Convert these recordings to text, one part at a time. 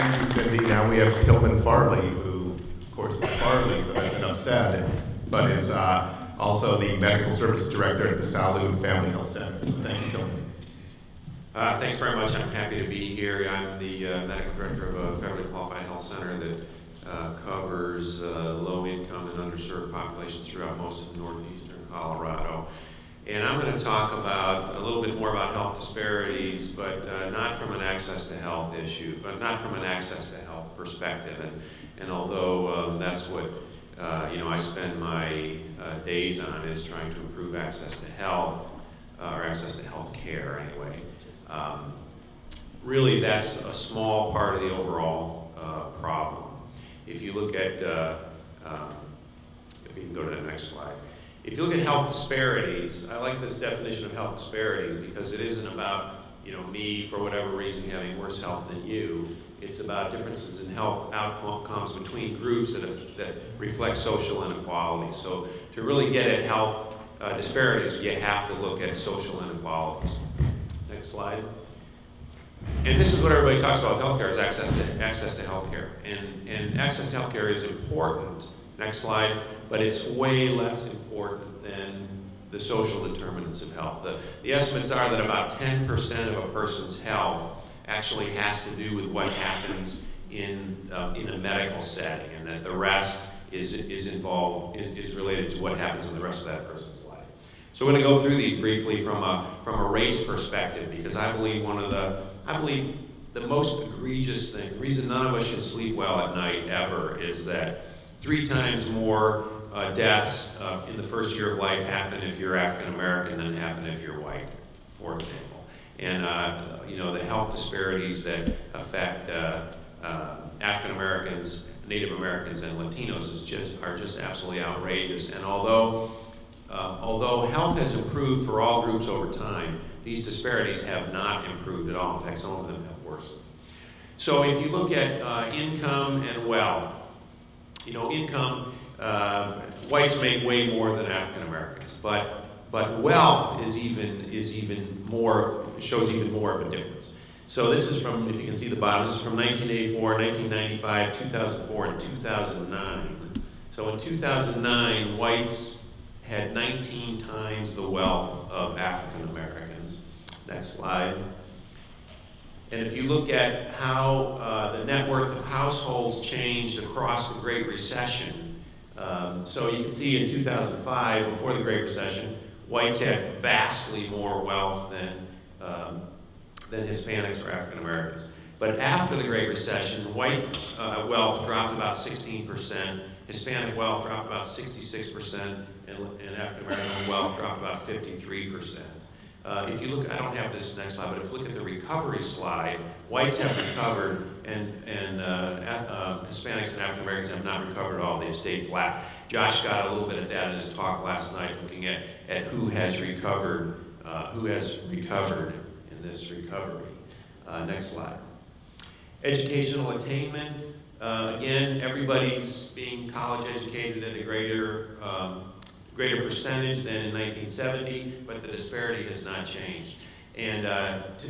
Thank you, Cindy. Now we have Tillman Farley, who, of course, is Farley, so that's enough said, but is also the Medical Services Director at the Salud Family Health Center. So thank you, Tillman. Thanks very much. I'm happy to be here. I'm the Medical Director of a federally qualified health center that covers low-income and underserved populations throughout most of northeastern Colorado. And I'm going to talk about a little bit more about health disparities, but not from an access to health issue, but not from an access to health perspective. And although that's what I spend my days on, is trying to improve access to health, or access to health care anyway. Really, that's a small part of the overall problem. If you look at, if you can go to the next slide. If you look at health disparities, I like this definition of health disparities because it isn't about me, for whatever reason, having worse health than you. It's about differences in health outcomes between groups that reflect social inequality. So to really get at health disparities, you have to look at social inequalities. Next slide. And this is what everybody talks about with healthcare, is access to healthcare. And access to healthcare is important. Next slide. But it's way less important than the social determinants of health. The estimates are that about 10% of a person's health actually has to do with what happens in a medical setting, and that the rest is related to what happens in the rest of that person's life. So we're going to go through these briefly from a race perspective, because I believe the most egregious thing, the reason none of us should sleep well at night ever, is that 3 times more deaths in the first year of life happen if you're African American than happen if you're white, for example. And the health disparities that affect African Americans, Native Americans, and Latinos are just absolutely outrageous. And although health has improved for all groups over time, these disparities have not improved at all. In fact, some of them have worsened. So if you look at income and wealth, income, whites make way more than African Americans, but wealth shows even more of a difference. So this is from, if you can see the bottom, this is from 1984, 1995, 2004, and 2009. So in 2009, whites had 19 times the wealth of African Americans. Next slide. And if you look at how the net worth of households changed across the Great Recession, so you can see in 2005, before the Great Recession, whites had vastly more wealth than Hispanics or African Americans. But after the Great Recession, white wealth dropped about 16%, Hispanic wealth dropped about 66%, and African American wealth dropped about 53%. If you look, I don't have this next slide, but if you look at the recovery slide, whites have recovered, and Hispanics and African Americans have not recovered at all. They've stayed flat. Josh got a little bit of that in his talk last night, looking at who has recovered in this recovery. Next slide. Educational attainment. Again, everybody's being college educated at a greater percentage than in 1970, but the disparity has not changed. And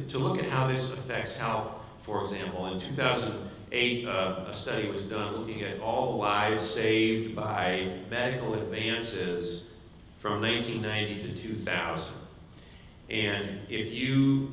to look at how this affects health, for example, in 2008, a study was done looking at all the lives saved by medical advances from 1990 to 2000. And if you